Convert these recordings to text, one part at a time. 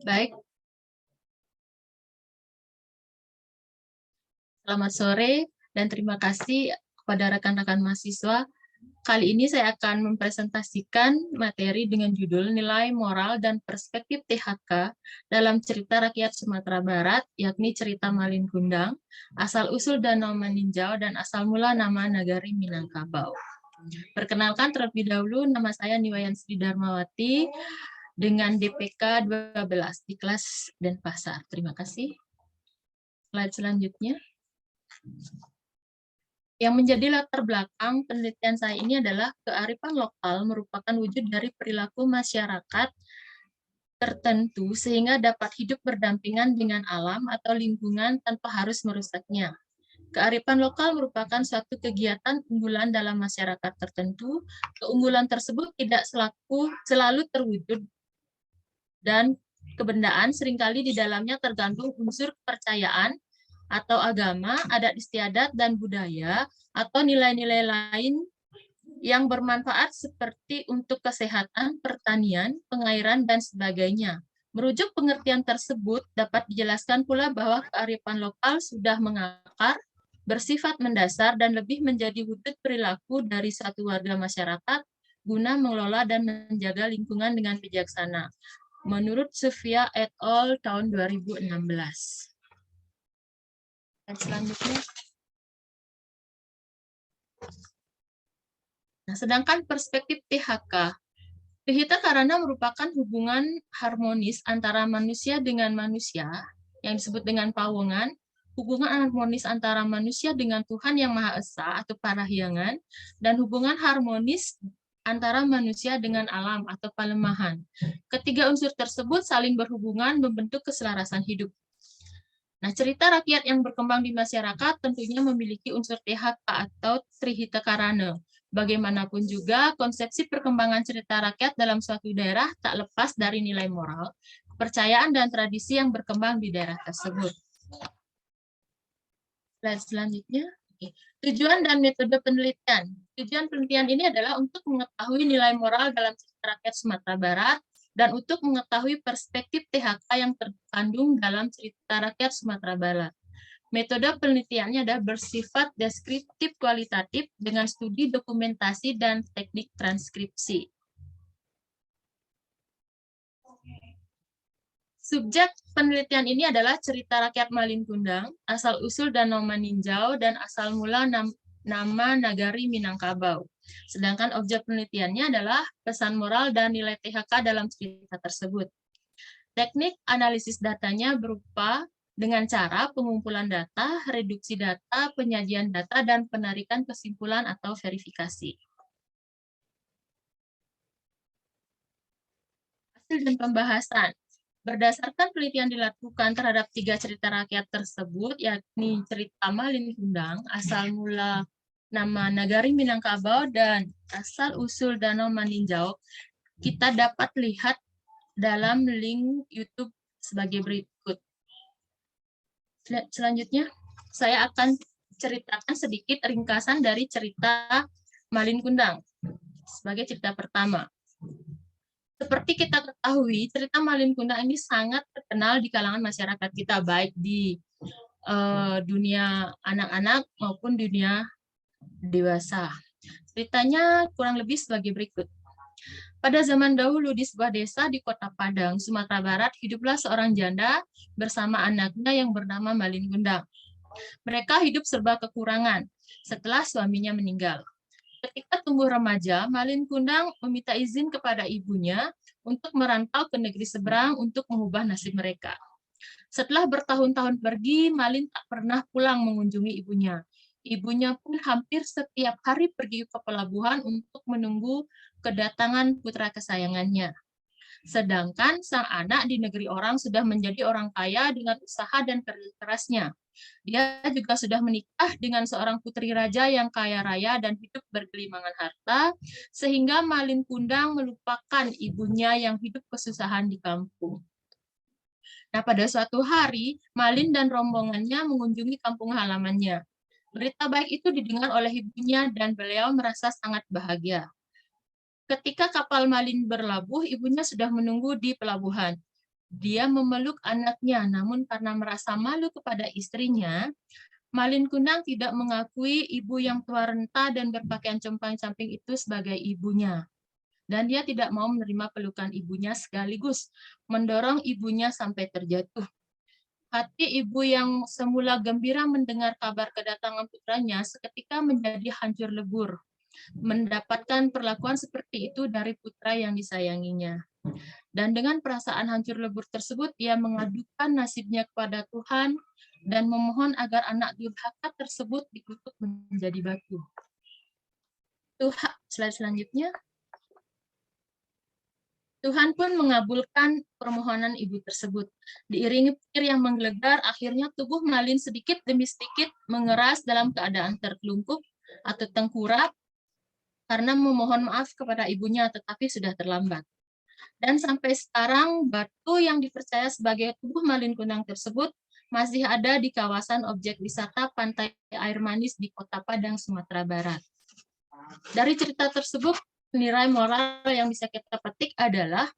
Baik, selamat sore dan terima kasih kepada rekan-rekan mahasiswa. Kali ini saya akan mempresentasikan materi dengan judul Nilai Moral dan Perspektif THK dalam Cerita Rakyat Sumatera Barat, yakni cerita Malin Kundang, asal-usul Danau Meninjau, dan asal mula nama Nagari Minangkabau. Perkenalkan terlebih dahulu, nama saya Niwayan Sri Darmawati dengan DPK 12 di kelas Denpasar. Terima kasih. Slide selanjutnya. Yang menjadi latar belakang penelitian saya ini adalah kearifan lokal merupakan wujud dari perilaku masyarakat tertentu sehingga dapat hidup berdampingan dengan alam atau lingkungan tanpa harus merusaknya. Kearifan lokal merupakan suatu kegiatan unggulan dalam masyarakat tertentu. Keunggulan tersebut tidak selalu terwujud dan kebendaan seringkali di dalamnya tergandung unsur kepercayaan atau agama, adat istiadat, dan budaya, atau nilai-nilai lain yang bermanfaat seperti untuk kesehatan, pertanian, pengairan, dan sebagainya. Merujuk pengertian tersebut, dapat dijelaskan pula bahwa kearifan lokal sudah mengakar, bersifat mendasar, dan lebih menjadi wujud perilaku dari satu warga masyarakat guna mengelola dan menjaga lingkungan dengan bijaksana. Menurut Sofia et al. Tahun 2016. Dan selanjutnya. Nah, sedangkan perspektif THK. Trihita Karana merupakan hubungan harmonis antara manusia dengan manusia, yang disebut dengan pawongan, hubungan harmonis antara manusia dengan Tuhan Yang Maha Esa atau Parahyangan, dan hubungan harmonis antara manusia dengan alam atau Palemahan. Ketiga unsur tersebut saling berhubungan membentuk keselarasan hidup. Nah, cerita rakyat yang berkembang di masyarakat tentunya memiliki unsur THK atau Trihita Karana. Bagaimanapun juga, konsepsi perkembangan cerita rakyat dalam suatu daerah tak lepas dari nilai moral, kepercayaan, dan tradisi yang berkembang di daerah tersebut. Slide selanjutnya. Tujuan dan metode penelitian. Tujuan penelitian ini adalah untuk mengetahui nilai moral dalam cerita rakyat Sumatera Barat, dan untuk mengetahui perspektif THK yang terkandung dalam cerita rakyat Sumatera Barat. Metode penelitiannya adalah bersifat deskriptif kualitatif dengan studi dokumentasi dan teknik transkripsi. Subjek penelitian ini adalah cerita rakyat Malin Kundang, asal-usul Danau Meninjau, dan asal mula nama Nagari Minangkabau. Sedangkan objek penelitiannya adalah pesan moral dan nilai THK dalam cerita tersebut. Teknik analisis datanya berupa dengan cara pengumpulan data, reduksi data, penyajian data, dan penarikan kesimpulan atau verifikasi. Hasil dan pembahasan. Berdasarkan penelitian dilakukan terhadap 3 cerita rakyat tersebut, yakni cerita Malin Kundang, asal mula nama Nagari Minangkabau, dan asal-usul Danau Meninjau, kita dapat lihat dalam link YouTube sebagai berikut. Selanjutnya, saya akan ceritakan sedikit ringkasan dari cerita Malin Kundang sebagai cerita pertama. Seperti kita ketahui, cerita Malin Kundang ini sangat terkenal di kalangan masyarakat kita, baik di dunia anak-anak maupun dunia dewasa. Ceritanya kurang lebih sebagai berikut. Pada zaman dahulu di sebuah desa di Kota Padang, Sumatera Barat, hiduplah seorang janda bersama anaknya yang bernama Malin Kundang. Mereka hidup serba kekurangan setelah suaminya meninggal. Ketika tumbuh remaja, Malin Kundang meminta izin kepada ibunya untuk merantau ke negeri seberang untuk mengubah nasib mereka. Setelah bertahun-tahun pergi, Malin tak pernah pulang mengunjungi ibunya. Ibunya pun hampir setiap hari pergi ke pelabuhan untuk menunggu kedatangan putra kesayangannya. Sedangkan sang anak di negeri orang sudah menjadi orang kaya dengan usaha dan kerja kerasnya. Dia juga sudah menikah dengan seorang putri raja yang kaya raya dan hidup bergelimangan harta, sehingga Malin Kundang melupakan ibunya yang hidup kesusahan di kampung. Nah, pada suatu hari, Malin dan rombongannya mengunjungi kampung halamannya. Berita baik itu didengar oleh ibunya dan beliau merasa sangat bahagia. Ketika kapal Malin berlabuh, ibunya sudah menunggu di pelabuhan. Dia memeluk anaknya, namun karena merasa malu kepada istrinya, Malin Kundang tidak mengakui ibu yang tua renta dan berpakaian compang-camping itu sebagai ibunya. Dan dia tidak mau menerima pelukan ibunya sekaligus mendorong ibunya sampai terjatuh. Hati ibu yang semula gembira mendengar kabar kedatangan putranya seketika menjadi hancur lebur, mendapatkan perlakuan seperti itu dari putra yang disayanginya. Dan dengan perasaan hancur lebur tersebut, ia mengadukan nasibnya kepada Tuhan dan memohon agar anak durhaka tersebut dikutuk menjadi batu. Tuhan, slide selanjutnya. Tuhan pun mengabulkan permohonan ibu tersebut. Diiringi petir yang menggelegar, akhirnya tubuh Malin sedikit demi sedikit mengeras dalam keadaan terkelungkup atau tengkurap karena memohon maaf kepada ibunya, tetapi sudah terlambat. Dan sampai sekarang, batu yang dipercaya sebagai tubuh Malin Kundang tersebut masih ada di kawasan objek wisata Pantai Air Manis di Kota Padang, Sumatera Barat. Dari cerita tersebut, nilai moral yang bisa kita petik adalah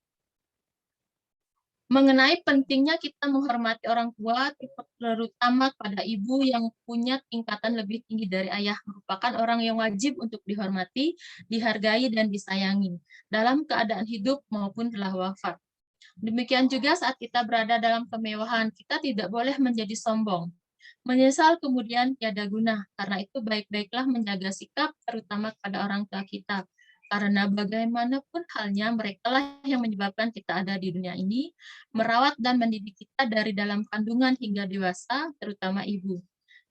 mengenai pentingnya kita menghormati orang tua, terutama pada ibu yang punya tingkatan lebih tinggi dari ayah, merupakan orang yang wajib untuk dihormati, dihargai, dan disayangi dalam keadaan hidup maupun telah wafat. Demikian juga saat kita berada dalam kemewahan, kita tidak boleh menjadi sombong. Menyesal kemudian tiada guna, karena itu baik-baiklah menjaga sikap, terutama pada orang tua kita. Karena bagaimanapun halnya, mereka lah yang menyebabkan kita ada di dunia ini, merawat dan mendidik kita dari dalam kandungan hingga dewasa, terutama ibu.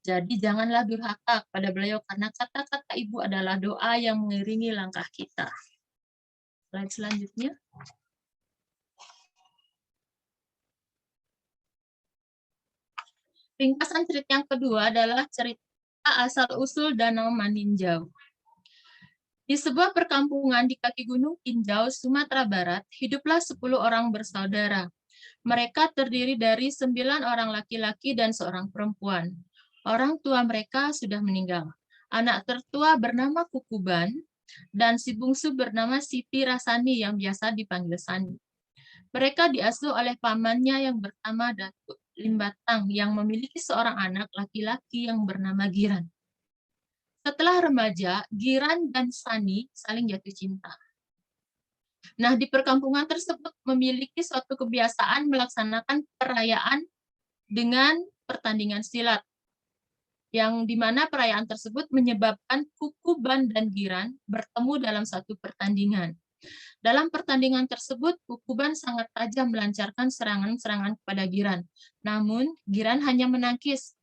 Jadi janganlah durhaka kepada beliau, karena kata-kata ibu adalah doa yang mengiringi langkah kita. Slide selanjutnya. Ringkasan cerita yang kedua adalah cerita asal-usul Danau Maninjau. Di sebuah perkampungan di kaki Gunung Tinjau, Sumatera Barat, hiduplah 10 orang bersaudara. Mereka terdiri dari 9 orang laki-laki dan seorang perempuan. Orang tua mereka sudah meninggal. Anak tertua bernama Kukuban, dan si bungsu bernama Siti Rasani yang biasa dipanggil Sani. Mereka diasuh oleh pamannya yang bernama Datuk Limbatang yang memiliki seorang anak laki-laki yang bernama Giran. Setelah remaja, Giran dan Sani saling jatuh cinta. Nah, di perkampungan tersebut memiliki suatu kebiasaan melaksanakan perayaan dengan pertandingan silat, yang dimana perayaan tersebut menyebabkan Kukuban dan Giran bertemu dalam satu pertandingan. Dalam pertandingan tersebut, Kukuban sangat tajam melancarkan serangan-serangan kepada Giran. Namun, Giran hanya menangkis,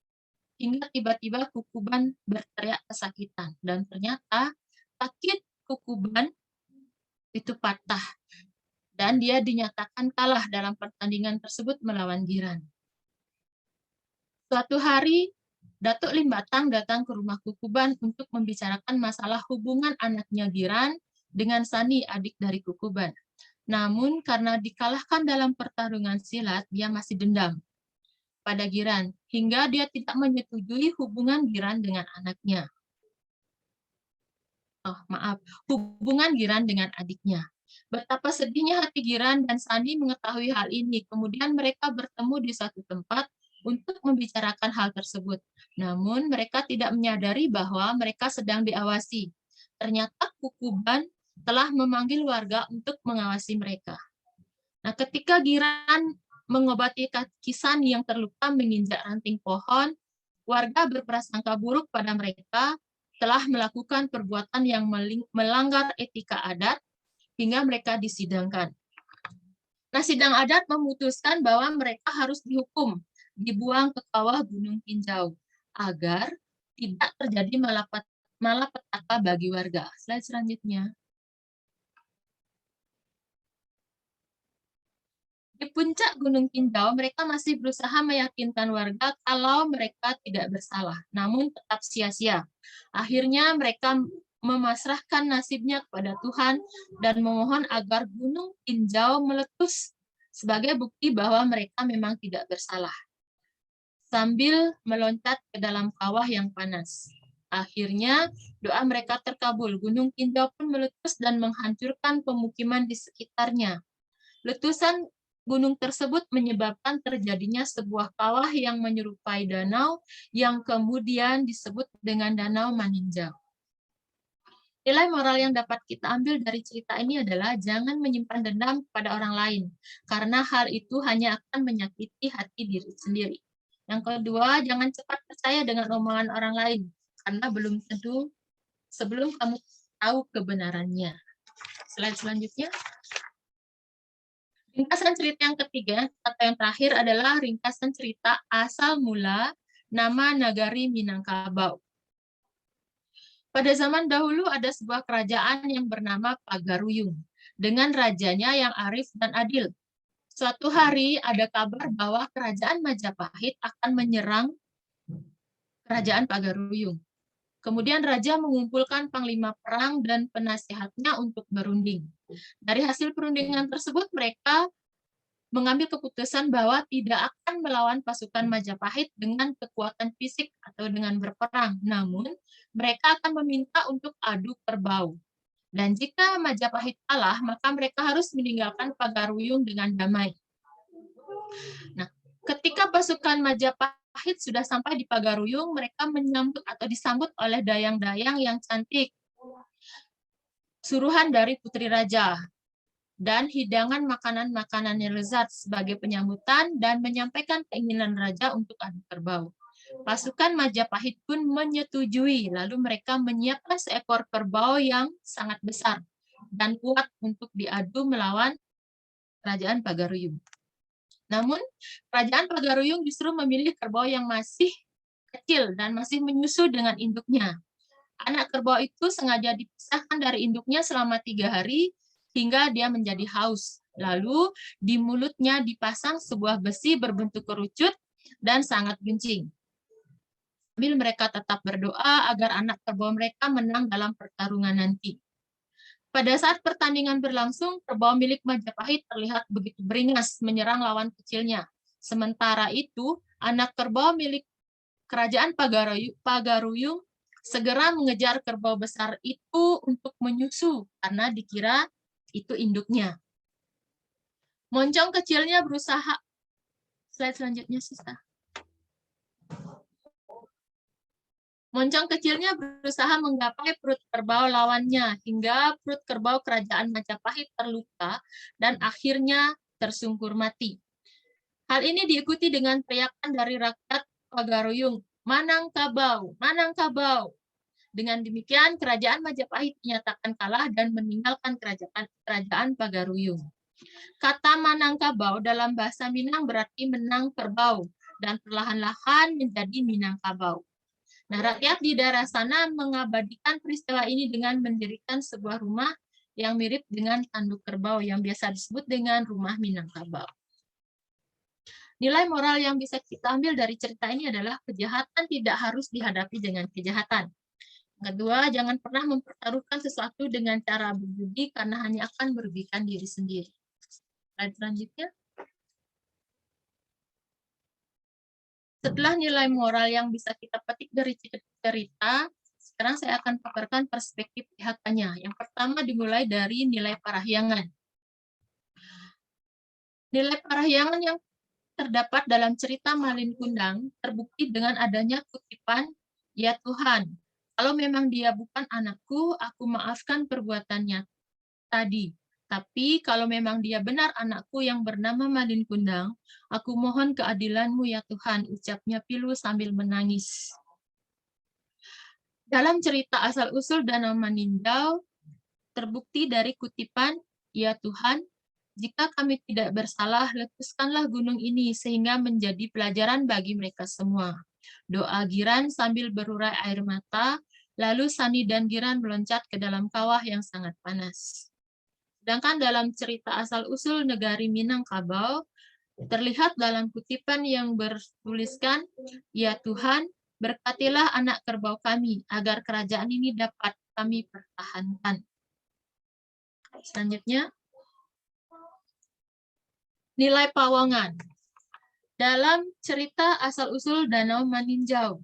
hingga tiba-tiba Kukuban berteriak kesakitan. Dan ternyata, kaki Kukuban itu patah. Dan dia dinyatakan kalah dalam pertandingan tersebut melawan Giran. Suatu hari, Datuk Limbatang datang ke rumah Kukuban untuk membicarakan masalah hubungan anaknya Giran dengan Sani, adik dari Kukuban. Namun karena dikalahkan dalam pertarungan silat, dia masih dendam pada Giran, hingga dia tidak menyetujui hubungan Giran dengan anaknya. Hubungan Giran dengan adiknya. Betapa sedihnya hati Giran dan Sani mengetahui hal ini. Kemudian mereka bertemu di suatu tempat untuk membicarakan hal tersebut. Namun mereka tidak menyadari bahwa mereka sedang diawasi. Ternyata Kukuban telah memanggil warga untuk mengawasi mereka. Nah, ketika Giran mengobati kaki Sani yang terluka menginjak ranting pohon, warga berprasangka buruk pada mereka telah melakukan perbuatan yang melanggar etika adat hingga mereka disidangkan. Nah, sidang adat memutuskan bahwa mereka harus dihukum, dibuang ke kawah Gunung Tinjau agar tidak terjadi malapetaka bagi warga. Slide selanjutnya. Di puncak Gunung Tinjau, mereka masih berusaha meyakinkan warga kalau mereka tidak bersalah, namun tetap sia-sia. Akhirnya mereka memasrahkan nasibnya kepada Tuhan dan memohon agar Gunung Tinjau meletus sebagai bukti bahwa mereka memang tidak bersalah, sambil meloncat ke dalam kawah yang panas. Akhirnya doa mereka terkabul. Gunung Tinjau pun meletus dan menghancurkan pemukiman di sekitarnya. Letusan Gunung tersebut menyebabkan terjadinya sebuah kawah yang menyerupai danau yang kemudian disebut dengan Danau Maninjau. Nilai moral yang dapat kita ambil dari cerita ini adalah jangan menyimpan dendam kepada orang lain, karena hal itu hanya akan menyakiti hati diri sendiri. Yang kedua, jangan cepat percaya dengan omongan orang lain, karena belum tentu sebelum kamu tahu kebenarannya. Slide selanjutnya. Ringkasan cerita yang ketiga, atau yang terakhir adalah ringkasan cerita asal mula nama Nagari Minangkabau. Pada zaman dahulu ada sebuah kerajaan yang bernama Pagaruyung, dengan rajanya yang arif dan adil. Suatu hari ada kabar bahwa kerajaan Majapahit akan menyerang kerajaan Pagaruyung. Kemudian raja mengumpulkan panglima perang dan penasihatnya untuk berunding. Dari hasil perundingan tersebut mereka mengambil keputusan bahwa tidak akan melawan pasukan Majapahit dengan kekuatan fisik atau dengan berperang. Namun, mereka akan meminta untuk adu kerbau. Dan jika Majapahit kalah, maka mereka harus meninggalkan Pagaruyung dengan damai. Nah, ketika pasukan Majapahit sudah sampai di Pagaruyung, mereka menyambut atau disambut oleh dayang-dayang yang cantik. Suruhan dari putri raja dan hidangan makanan-makanan yang lezat sebagai penyambutan dan menyampaikan keinginan raja untuk adu kerbau. Pasukan Majapahit pun menyetujui, lalu mereka menyiapkan seekor kerbau yang sangat besar dan kuat untuk diadu melawan kerajaan Pagaruyung. Namun, kerajaan Pagaruyung justru memilih kerbau yang masih kecil dan masih menyusu dengan induknya. Anak kerbau itu sengaja dipisahkan dari induknya selama 3 hari, hingga dia menjadi haus. Lalu di mulutnya dipasang sebuah besi berbentuk kerucut dan sangat gencing. Sambil mereka tetap berdoa agar anak kerbau mereka menang dalam pertarungan nanti. Pada saat pertandingan berlangsung, kerbau milik Majapahit terlihat begitu beringas menyerang lawan kecilnya. Sementara itu, anak kerbau milik kerajaan Pagaruyung segera mengejar kerbau besar itu untuk menyusu karena dikira itu induknya. Moncong kecilnya berusaha, slide selanjutnya sisa. Moncong kecilnya berusaha menggapai perut kerbau lawannya hingga perut kerbau kerajaan Majapahit terluka dan akhirnya tersungkur mati. Hal ini diikuti dengan teriakan dari rakyat Pagaruyung, Manangkabau, Manangkabau. Dengan demikian, kerajaan Majapahit dinyatakan kalah dan meninggalkan kerajaan Pagaruyung. Kata Manangkabau dalam bahasa Minang berarti menang kerbau, dan perlahan-lahan menjadi Minangkabau. Nah, rakyat di daerah sana mengabadikan peristiwa ini dengan mendirikan sebuah rumah yang mirip dengan tanduk kerbau yang biasa disebut dengan rumah Minangkabau. Nilai moral yang bisa kita ambil dari cerita ini adalah kejahatan tidak harus dihadapi dengan kejahatan. Kedua, jangan pernah mempertaruhkan sesuatu dengan cara berjudi karena hanya akan merugikan diri sendiri. Slide selanjutnya. Setelah nilai moral yang bisa kita petik dari cerita, sekarang saya akan paparkan perspektif pihaknya. Yang pertama dimulai dari nilai parahyangan. Nilai parahyangan yang terdapat dalam cerita Malin Kundang terbukti dengan adanya kutipan, "Ya Tuhan, kalau memang dia bukan anakku, aku maafkan perbuatannya tadi. Tapi kalau memang dia benar anakku yang bernama Malin Kundang, aku mohon keadilanmu ya Tuhan," ucapnya Pilu sambil menangis. Dalam cerita asal-usul Danau Maninjau, terbukti dari kutipan, "Ya Tuhan, jika kami tidak bersalah, letuskanlah gunung ini sehingga menjadi pelajaran bagi mereka semua." Doa Giran sambil berurai air mata, lalu Sani dan Giran meloncat ke dalam kawah yang sangat panas. Sedangkan dalam cerita asal-usul Negari Minangkabau, terlihat dalam kutipan yang bertuliskan, "Ya Tuhan, berkatilah anak kerbau kami, agar kerajaan ini dapat kami pertahankan." Selanjutnya, nilai pawongan. Dalam cerita asal-usul Danau Maninjau,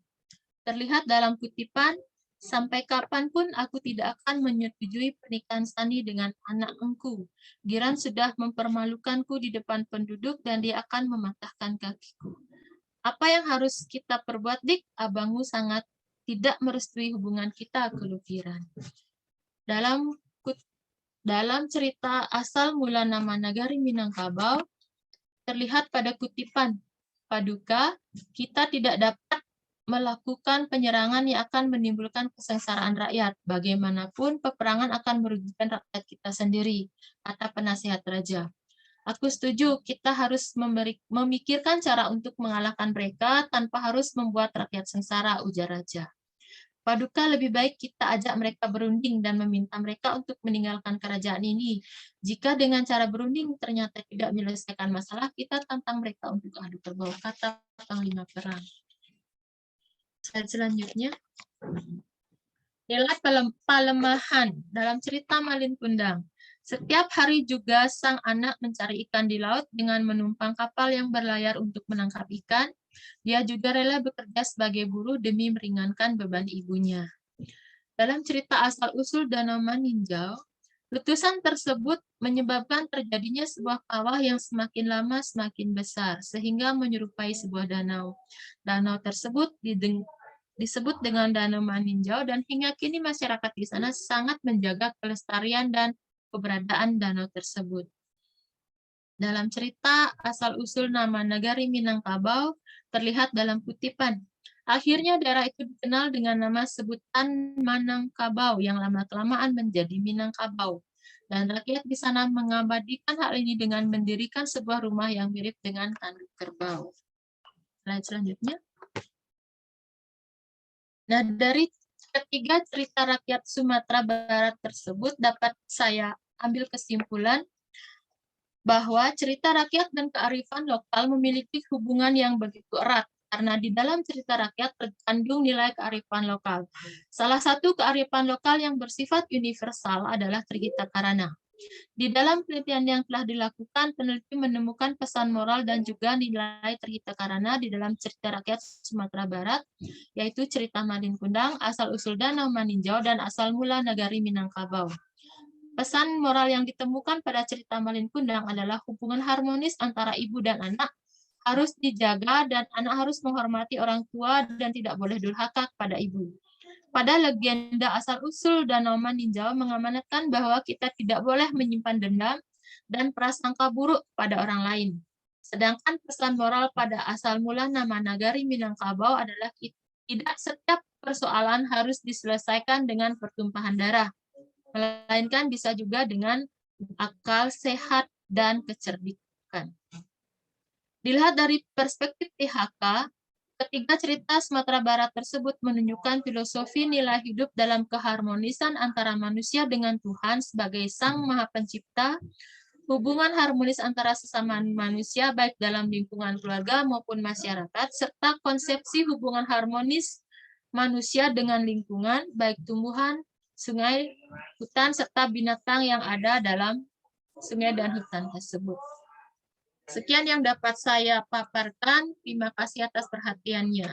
terlihat dalam kutipan, Sampai kapanpun aku tidak akan menyetujui pernikahan Sani dengan anak engku. Giran sudah mempermalukanku di depan penduduk dan dia akan mematahkan kakiku. Apa yang harus kita perbuat, Dik? Abangmu sangat tidak merestui hubungan kita, keluh Giran. Dalam cerita asal mula nama Nagari Minangkabau, terlihat pada kutipan Paduka, kita tidak dapat melakukan penyerangan yang akan menimbulkan kesengsaraan rakyat. Bagaimanapun, peperangan akan merugikan rakyat kita sendiri, kata penasihat raja. Aku setuju, kita harus memikirkan cara untuk mengalahkan mereka tanpa harus membuat rakyat sengsara, ujar raja. Paduka, lebih baik kita ajak mereka berunding dan meminta mereka untuk meninggalkan kerajaan ini. Jika dengan cara berunding ternyata tidak menyelesaikan masalah, kita tantang mereka untuk adu kerbau, kata panglima perang. Slide selanjutnya. Nilai pelemahan dalam cerita Malin Kundang. Setiap hari juga sang anak mencari ikan di laut dengan menumpang kapal yang berlayar untuk menangkap ikan. Dia juga rela bekerja sebagai buruh demi meringankan beban ibunya. Dalam cerita asal-usul Danau Maninjau, letusan tersebut menyebabkan terjadinya sebuah kawah yang semakin lama semakin besar, sehingga menyerupai sebuah danau. Danau tersebut disebut dengan Danau Maninjau, dan hingga kini masyarakat di sana sangat menjaga kelestarian dan keberadaan danau tersebut. Dalam cerita asal-usul nama Nagari Minangkabau, terlihat dalam kutipan. Akhirnya daerah itu dikenal dengan nama sebutan Manangkabau yang lama-kelamaan menjadi Minangkabau. Dan rakyat di sana mengabadikan hal ini dengan mendirikan sebuah rumah yang mirip dengan tanduk kerbau. Slide selanjutnya. Nah, dari ketiga cerita rakyat Sumatera Barat tersebut dapat saya ambil kesimpulan bahwa cerita rakyat dan kearifan lokal memiliki hubungan yang begitu erat, karena di dalam cerita rakyat terkandung nilai kearifan lokal. Salah satu kearifan lokal yang bersifat universal adalah Trihita Karana. Di dalam penelitian yang telah dilakukan, peneliti menemukan pesan moral dan juga nilai Trihita Karana di dalam cerita rakyat Sumatera Barat, yaitu cerita Malin Kundang, asal-usul Danau Maninjau, dan asal mula Nagari Minangkabau. Pesan moral yang ditemukan pada cerita Malin Kundang adalah hubungan harmonis antara ibu dan anak harus dijaga, dan anak harus menghormati orang tua dan tidak boleh durhaka kepada ibu. Pada legenda asal-usul Danau Maninjau mengamanatkan bahwa kita tidak boleh menyimpan dendam dan prasangka buruk pada orang lain. Sedangkan pesan moral pada asal mula nama Nagari Minangkabau adalah tidak setiap persoalan harus diselesaikan dengan pertumpahan darah, melainkan bisa juga dengan akal sehat dan kecerdikan. Dilihat dari perspektif THK, ketiga cerita Sumatera Barat tersebut menunjukkan filosofi nilai hidup dalam keharmonisan antara manusia dengan Tuhan sebagai Sang Maha Pencipta, hubungan harmonis antara sesama manusia baik dalam lingkungan keluarga maupun masyarakat, serta konsepsi hubungan harmonis manusia dengan lingkungan, baik tumbuhan, sungai, hutan, serta binatang yang ada dalam sungai dan hutan tersebut. Sekian yang dapat saya paparkan. Terima kasih atas perhatiannya.